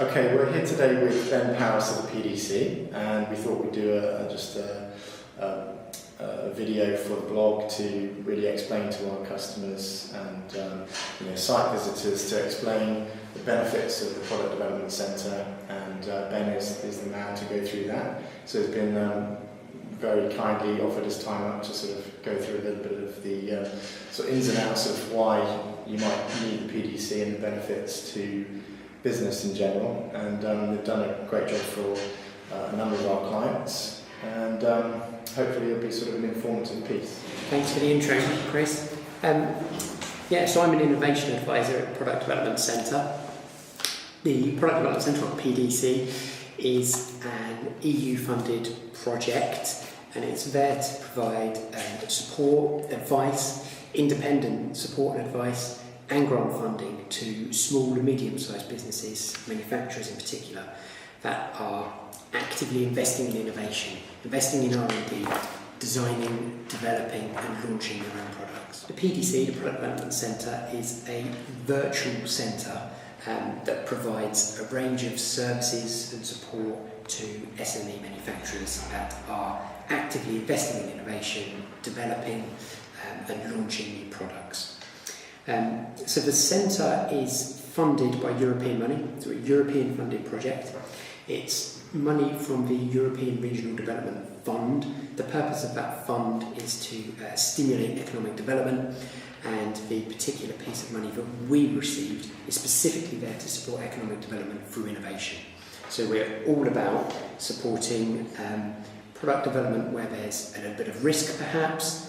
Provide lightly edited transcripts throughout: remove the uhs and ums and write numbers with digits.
Okay, we're here today with Ben Powis of the PDC, and we thought we'd do a video for the blog to really explain to our customers and site visitors to explain the benefits of the Product Development Centre, and Ben is the man to go through that. So he's been very kindly offered his time up to sort of go through a little bit of the sort of ins and outs of why you might need the PDC and the benefits to business in general. And they've done a great job for a number of our clients, and hopefully it'll be sort of an informative piece. Thanks for the intro, Chris. So I'm an innovation advisor at Product Development Centre. The Product Development Centre, or PDC, is an EU-funded project, and it's there to provide support, advice, independent support and advice, and grant funding to small and medium-sized businesses, manufacturers in particular, that are actively investing in innovation, investing in R&D, designing, developing and launching their own products. The PDC, the Product Development Centre, is a virtual centre that provides a range of services and support to SME manufacturers that are actively investing in innovation, developing and launching new products. So the centre is funded by European money, so a European funded project. It's money from the European Regional Development Fund. The purpose of that fund is to stimulate economic development, and the particular piece of money that we received is specifically there to support economic development through innovation. So we're all about supporting product development where there's a little bit of risk perhaps,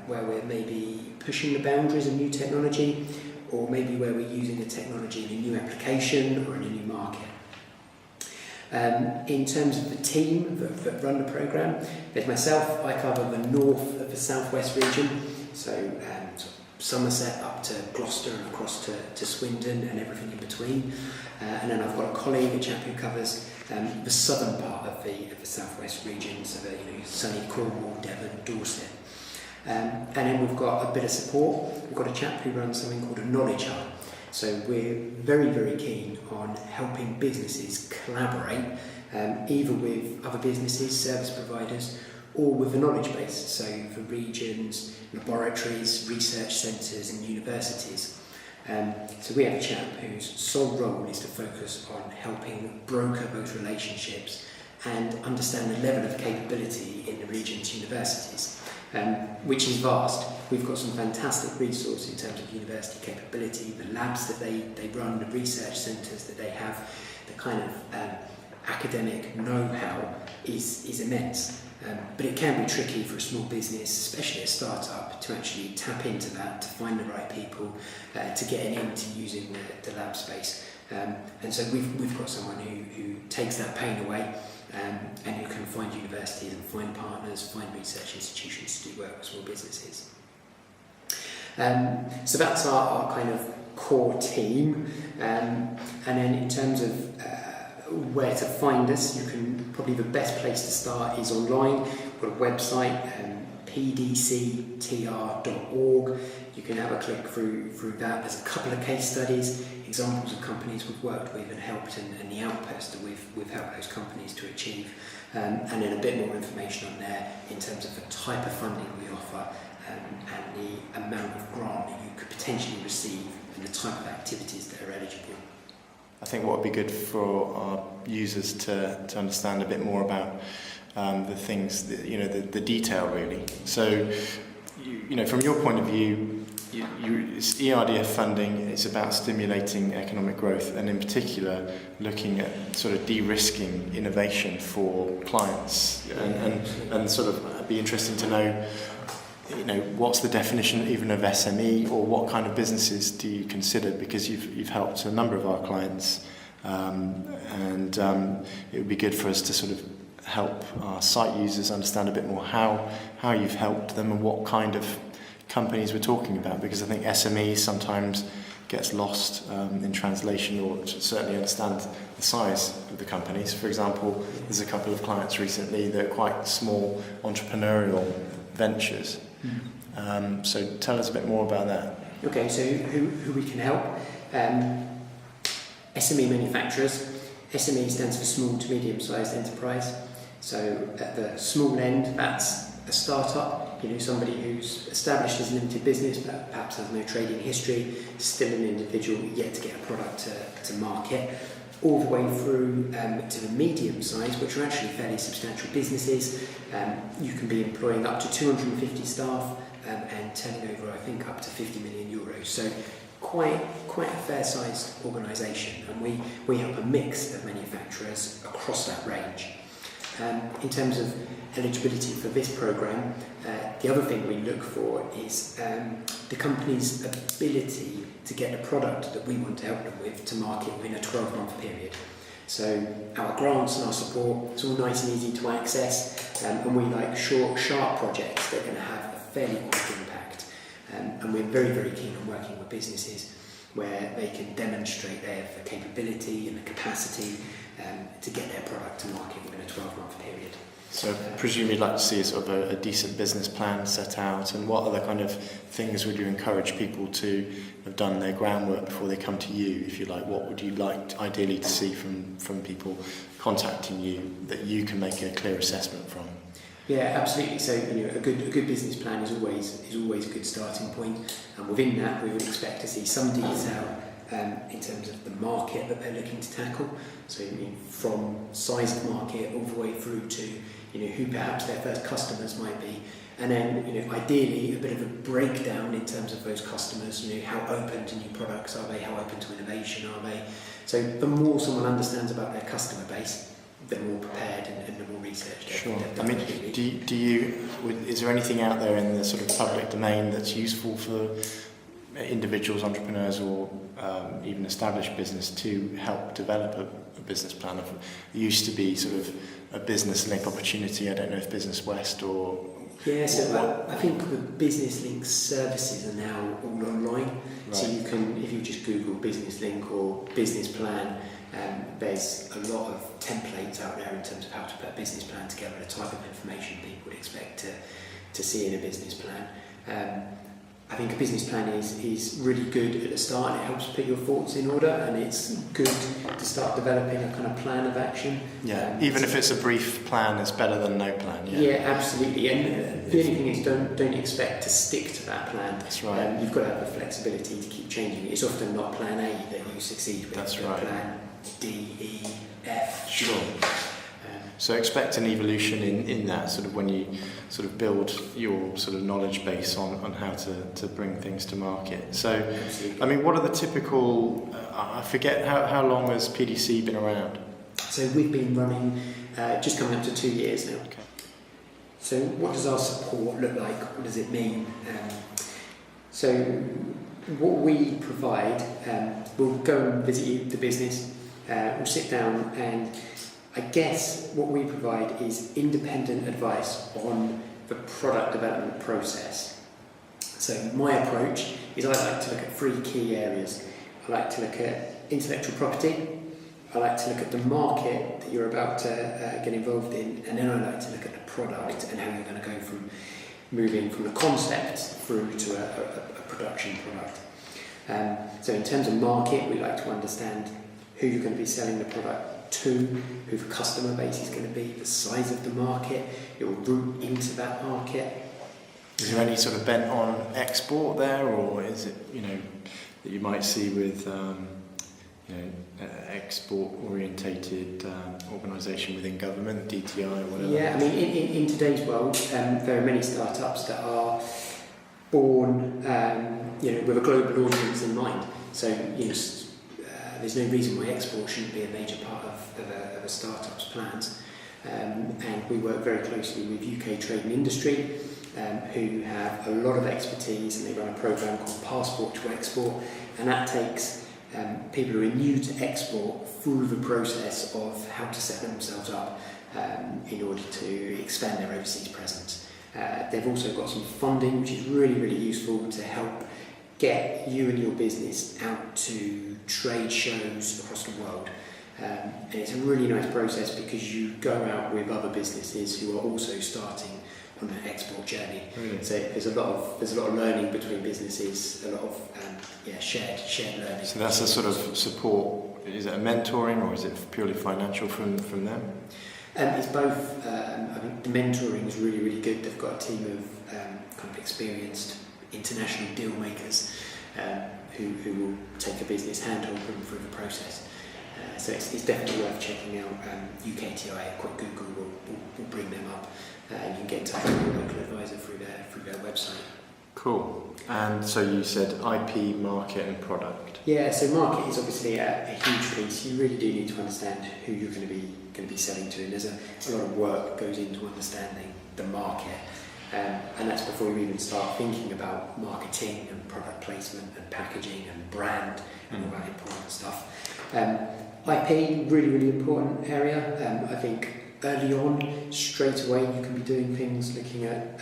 where we're maybe pushing the boundaries of new technology, or maybe where we're using the technology in a new application or in a new market. In terms of the team that run the programme, there's myself. I cover the north of the southwest region, so Somerset up to Gloucester and across to Swindon and everything in between. And then I've got a colleague, a chap who covers the southern part of the southwest region, so sunny Cornwall, Devon, Dorset. And then we've got a bit of support. We've got a chap who runs something called a knowledge hub. So we're very, very keen on helping businesses collaborate, either with other businesses, service providers, or with the knowledge base, so for regions, laboratories, research centres and universities. So we have a chap whose sole role is to focus on helping broker those relationships and understand the level of capability in the region's universities, which is vast. We've got some fantastic resources in terms of university capability, the labs that they run, the research centres that they have, the kind of academic know-how is immense. But it can be tricky for a small business, especially a startup, to actually tap into that, to find the right people, to get into using the lab space. And so we've got someone who takes that pain away, and who can find universities and find partners, find research institutions to do work with small businesses. So that's our kind of core team. And then in terms of where to find us, probably the best place to start is online. We've got a website, pdctr.org. You can have a click through that. There's a couple of case studies, examples of companies we've worked with and helped, and the outputs that we've helped those companies to achieve. And then a bit more information on there in terms of the type of funding we offer, and the amount of grant that you could potentially receive and the type of activities that are eligible. I think what would be good for our users to understand a bit more about the things, the detail really. So, from your point of view, it's ERDF funding. It's about stimulating economic growth, and in particular, looking at sort of de-risking innovation for clients, and sort of it'd be interesting to know. What's the definition even of SME, or what kind of businesses do you consider? Because you've helped a number of our clients, and it would be good for us to sort of help our site users understand a bit more how you've helped them and what kind of companies we're talking about. Because I think SME sometimes gets lost in translation, or certainly understand the size of the companies. For example, there's a couple of clients recently that are quite small entrepreneurial ventures. So tell us a bit more about that. Okay, so who we can help? SME manufacturers. SME stands for small to medium-sized enterprise. So at the small end, that's a startup, somebody who's established as a limited business but perhaps has no trading history, still an individual yet to get a product to market, all the way through to the medium size, which are actually fairly substantial businesses. You can be employing up to 250 staff and turning over, I think, up to 50 million euros. So quite a fair-sized organisation, and we help a mix of manufacturers across that range. In terms of eligibility for this programme, the other thing we look for is the company's ability to get a product that we want to help them with to market within a 12-month period. So our grants and our support, it's all nice and easy to access, and we like short, sharp projects that are going to have a fairly quick impact. And we're very, very keen on working with businesses where they can demonstrate they have the capability and the capacity to get their product to market within a 12-month period. So I presume you'd like to see sort of a decent business plan set out, and what other kind of things would you encourage people to have done their groundwork before they come to you, if you like? What would you like ideally to see from people contacting you that you can make a clear assessment from? Yeah, absolutely. So a good business plan is always a good starting point, and within that we would expect to see some detail in terms of the market that they're looking to tackle. So from size of market all the way through to who perhaps their first customers might be, and then ideally a bit of a breakdown in terms of those customers. How open to new products are they? How open to innovation are they? So the more someone understands about their customer base, the more prepared and the more researched. Sure. I mean, is there anything out there in the sort of public domain that's useful for individuals, entrepreneurs, or even established business to help develop a business plan? It used to be sort of a business link opportunity. I don't know if Business West or... Yeah, so I think the Business Link services are now all online. Right. So you can, if you just Google Business Link or business plan, there's a lot of templates out there in terms of how to put a business plan together, the type of information people would expect to see in a business plan. I think a business plan is really good at the start, and it helps put your thoughts in order, and it's good to start developing a kind of plan of action. Yeah, even if it's a brief plan, it's better than no plan. Yeah, absolutely. And the only thing is, don't expect to stick to that plan. That's right. You've got to have the flexibility to keep changing it. It's often not plan A that you succeed with. That's right. Plan D, E, F. Sure. So expect an evolution in that sort of when you sort of build your sort of knowledge base on how to bring things to market. So, absolutely. I mean, what are the typical, I forget, how long has PDC been around? So we've been running just coming up to 2 years now. Okay. So what does our support look like? What does it mean? So what we provide, we'll go and visit you, the business, we'll sit down, and I guess what we provide is independent advice on the product development process. So my approach is I like to look at 3 key areas. I like to look at intellectual property, I like to look at the market that you're about to get involved in, and then I like to look at the product and how you're going to go from moving from the concept through to a production product. So in terms of market, we like to understand who you're going to be selling the product to, who the customer base is going to be, the size of the market, your route into that market. Is there any sort of bent on export there, or is it that you might see with export orientated organisation within government, DTI or whatever? Yeah, I mean in today's world, there are many startups that are born with a global audience in mind. So there's no reason why export shouldn't be a major part of a startup's plans. And we work very closely with UK Trade and Industry, who have a lot of expertise, and they run a programme called Passport to Export, and that takes people who are new to export through the process of how to set themselves up in order to expand their overseas presence. They've also got some funding, which is really, really useful to help get you and your business out to trade shows across the world. And it's a really nice process because you go out with other businesses who are also starting on an export journey. Really? So there's a lot of learning between businesses, a lot of shared learning. So that's a sort of support is it a mentoring or is it purely financial from them? It's both. I think the mentoring is really, really good. They've got a team of kind of experienced international deal makers who will take a business, handhold them through the process. So it's definitely worth checking out. UKTI, Quick Google will bring them up, and you can get in touch with your local advisor through their website. Cool. And so you said IP, market, and product. Yeah. So market is obviously a huge piece. You really do need to understand who you're going to be selling to, and there's a lot of work goes into understanding the market. And that's before you even start thinking about marketing and product placement and packaging and brand and all that important stuff. IP, really, really important area. I think early on, straight away, you can be doing things looking at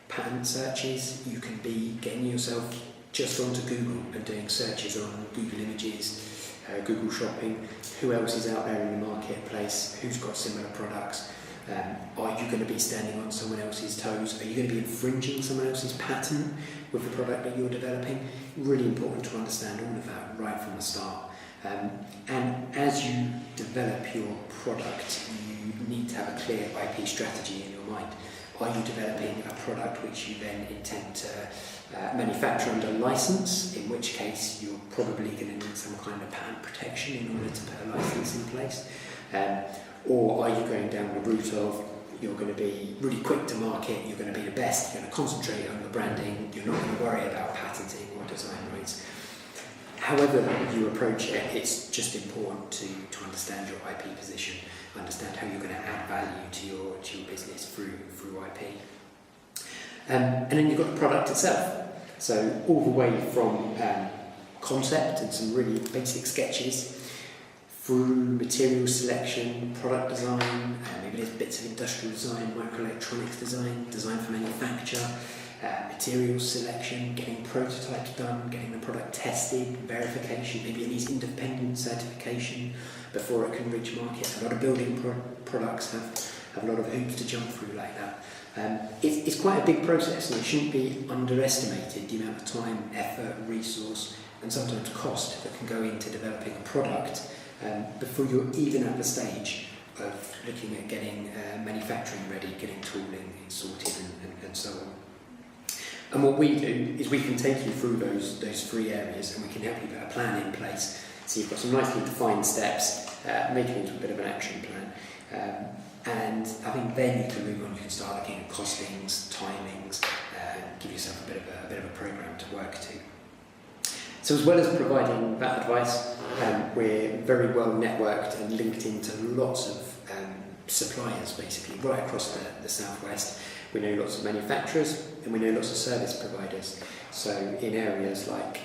patent searches. You can be getting yourself just onto Google and doing searches on Google Images, Google Shopping. Who else is out there in the marketplace? Who's got similar products? Are you going to be standing on someone else's toes? Are you going to be infringing someone else's patent with the product that you're developing? Really important to understand all of that right from the start. And as you develop your product, you need to have a clear IP strategy in your mind. Are you developing a product which you then intend to manufacture under license, in which case you're probably going to need some kind of patent protection in order to put a license in place? Or are you going down the route of you're going to be really quick to market, you're going to be the best, you're going to concentrate on the branding, you're not going to worry about patenting or design rights? However you approach it, it's just important to understand your IP position, understand how you're going to add value to your business through IP. And then you've got the product itself. So all the way from concept and some really basic sketches through material selection, product design, maybe there's bits of industrial design, microelectronics design, design for manufacture, material selection, getting prototypes done, getting the product tested, verification, maybe it needs independent certification before it can reach market. A lot of building products have a lot of hoops to jump through like that. It's quite a big process, and it shouldn't be underestimated, the amount of time, effort, resource, and sometimes cost that can go into developing a product before you're even at the stage of looking at getting manufacturing ready, getting tooling sorted, and so on. And what we do is we can take you through those three areas, and we can help you put a plan in place. So you've got some nicely defined steps, make it into a bit of an action plan. And I think then you can move on, you can start looking at costings, timings, and give yourself a bit of a program to work to. So as well as providing that advice, we're very well networked and linked into lots of suppliers, basically, right across the southwest. We know lots of manufacturers and we know lots of service providers. So in areas like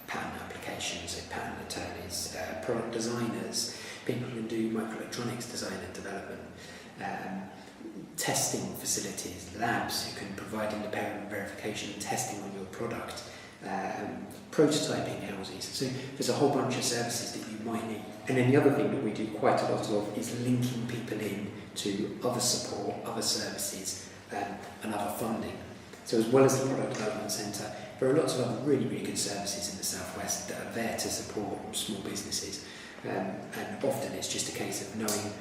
patent applications, so patent attorneys, product designers, people who do microelectronics design and development, testing facilities, labs who can provide independent verification and testing on your product, prototyping houses. So there's a whole bunch of services that you might need. And then the other thing that we do quite a lot of is linking people in to other support, other services, and other funding. So as well as the Product Development Centre, there are lots of other really, really good services in the Southwest that are there to support small businesses. And often it's just a case of knowing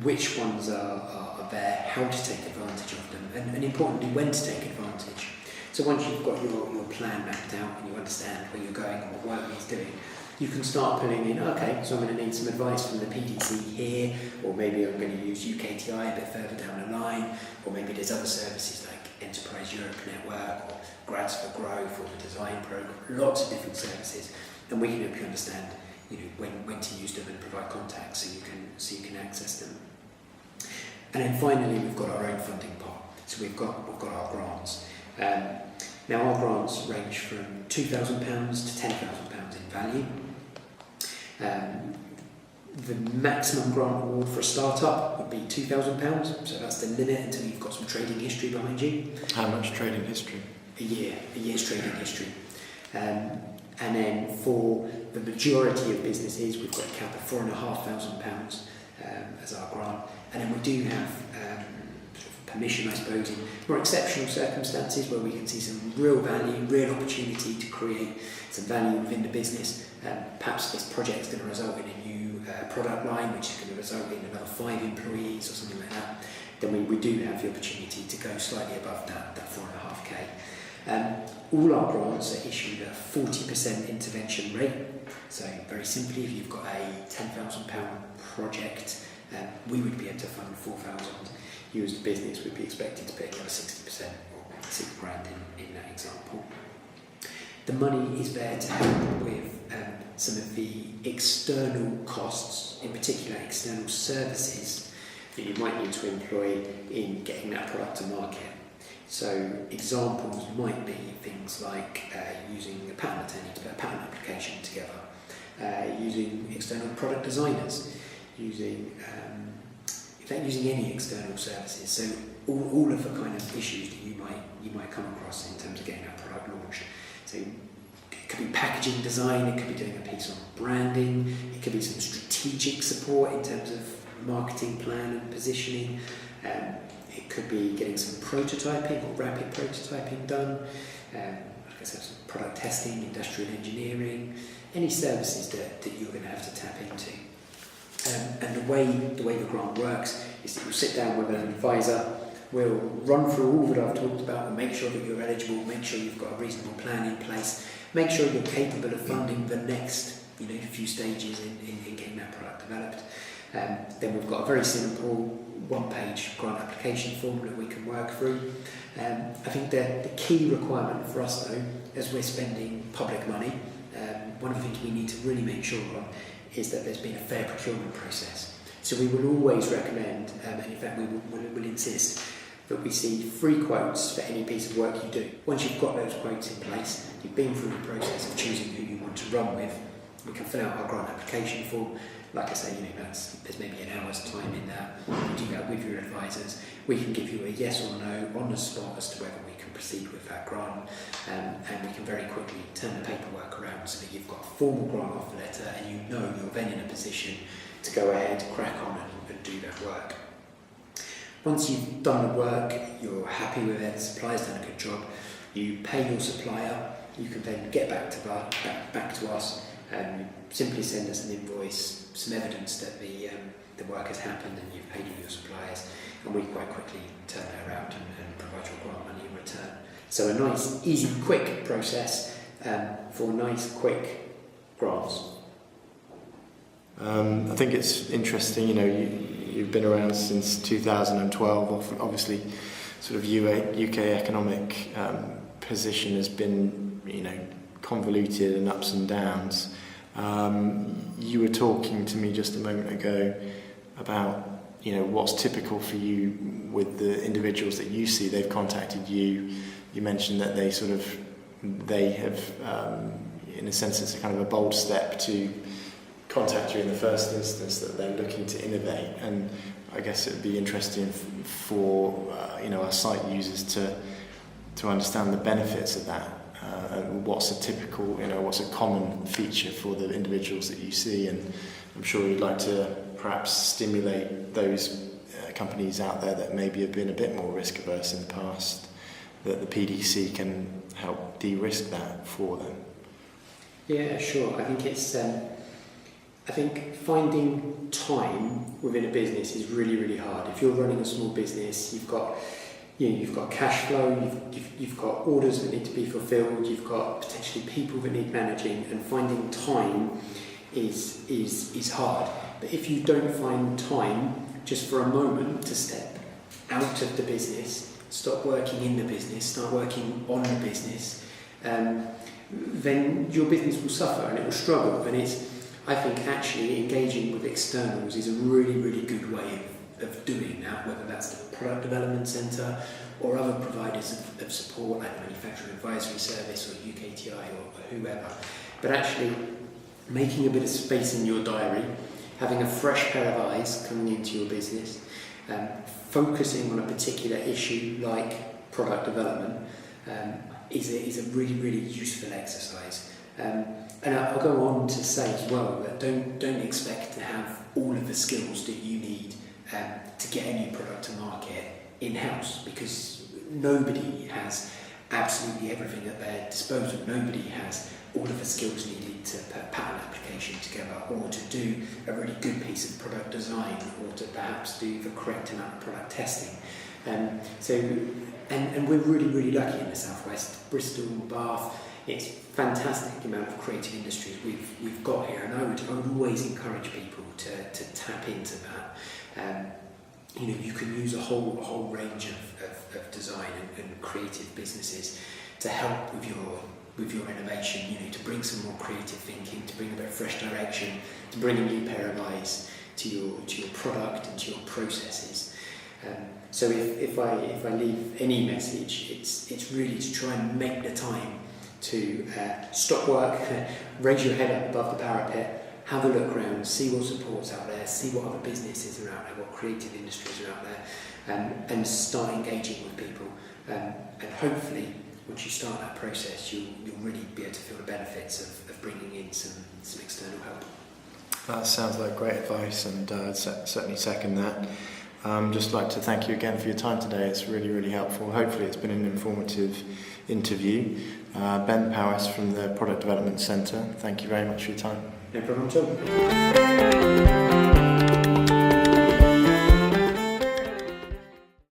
which ones are there, how to take advantage of them, and importantly, when to take advantage. So once you've got your plan mapped out and you understand where you're going and what work needs doing, you can start pulling in, okay, so I'm going to need some advice from the PDC here, or maybe I'm going to use UKTI a bit further down the line, or maybe there's other services like Enterprise Europe Network, or Grads for Growth, or the Design Programme, lots of different services, and we can help you understand, when to use them and provide contacts so you can access them. And then finally, we've got our own funding pot. So we've got our grants. Now our grants range from £2,000 to £10,000 in value. The maximum grant award for a startup would be £2,000, so that's the limit until you've got some trading history behind you. How much trading history? A year's trading history. And then for the majority of businesses, we've got a cap of £4,500 as our grant. And then we do have permission, I suppose, in more exceptional circumstances where we can see some real value, real opportunity to create some value within the business. Perhaps this project is going to result in a new product line, which is going to result in another 5 employees or something like that. Then we do have the opportunity to go slightly above that 4.5k. All our grants are issued at a 40% intervention rate. So very simply, if you've got a £10,000 project, we would be able to fund 4,000. You as the business would be expected to pay another 60% or £6,000 in that example. The money is there to help with some of the external costs, in particular external services that you might need to employ in getting that product to market. So examples might be things like using a patent attorney to put a patent application together, using external product designers, using any external services. So all of the kind of issues that you might come across in terms of getting that product launched. So it could be packaging design, it could be doing a piece on branding, it could be some strategic support in terms of marketing plan and positioning. It could be getting some prototyping or rapid prototyping done. Like I said, some product testing, industrial engineering, any services that you're going to have to tap into. And the way the grant works is that you'll sit down with an advisor, we'll run through all that I've talked about and make sure that you're eligible, make sure you've got a reasonable plan in place, make sure you're capable of funding the next few stages in getting that product developed. Then we've got a very simple one-page grant application form that we can work through. I think the key requirement for us though, as we're spending public money, one of the things we need to really make sure of is that there's been a fair procurement process. So we will always recommend, and in fact we will insist, that we see free quotes for any piece of work you do. Once you've got those quotes in place, you've been through the process of choosing who you want to run with, we can fill out our grant application form. Like I say, there's maybe an hour's time in that. You do that with your advisors. We can give you a yes or no on the spot as to whether we can proceed with that grant, and we can very quickly turn the paperwork around so that you've got a formal grant offer letter and you're then in a position to go ahead, crack on and do that work. Once you've done the work, you're happy with it, the supplier's done a good job, you pay your supplier, you can then get back to us and simply send us an invoice, some evidence that the work has happened and you've paid all your suppliers, and we quite quickly turn that around and provide your grant money in return. So a nice, easy, quick process for nice, quick grants. I think it's interesting, you've been around since 2012, obviously sort of UK economic position has been, convoluted and ups and downs. You were talking to me just a moment ago about, what's typical for you with the individuals that you see. They've contacted you. You mentioned that they have, in a sense, it's a kind of a bold step to contact you in the first instance, that they're looking to innovate. And I guess it would be interesting for our site users to understand the benefits of that. What's a typical, what's a common feature for the individuals that you see, and I'm sure you'd like to perhaps stimulate those companies out there that maybe have been a bit more risk averse in the past, that the PDC can help de-risk that for them. Yeah, sure. I think it's I think finding time within a business is really, really hard. If you're running a small business, you've got cash flow, you've got orders that need to be fulfilled, you've got potentially people that need managing, and finding time is hard. But if you don't find time just for a moment to step out of the business, stop working in the business, start working on the business, then your business will suffer and it will struggle. And I think actually engaging with externals is a really, really good way of doing that, whether that's the product development centre or other providers of support like the Manufacturing Advisory Service or UKTI or whoever. But actually making a bit of space in your diary, having a fresh pair of eyes coming into your business, focusing on a particular issue like product development is a really, really useful exercise. And I'll go on to say as well that don't expect to have all of the skills that you need to get a new product to market in-house, because nobody has absolutely everything at their disposal. Nobody has all of the skills needed to put a pattern application together, or to do a really good piece of product design, or to perhaps do the correct amount of product testing. And we're really lucky in the Southwest. Bristol, Bath, it's fantastic the amount of creative industries we've got here, and I would always encourage people to tap into that. You can use a whole range of design and creative businesses to help with your innovation. To bring some more creative thinking, to bring a bit of fresh direction, to bring a new pair of eyes to your product and to your processes. So if I leave any message, it's really to try and make the time to stop work, raise your head up above the parapet, have a look around, see what support's out there, see what other businesses are out there, what creative industries are out there, and start engaging with people. And hopefully, once you start that process, you'll really be able to feel the benefits of bringing in some external help. That sounds like great advice, and certainly second that. Just like to thank you again for your time today. It's really helpful. Hopefully it's been an informative interview. Ben Powis from the Product Development Centre, thank you very much for your time. No problem at all.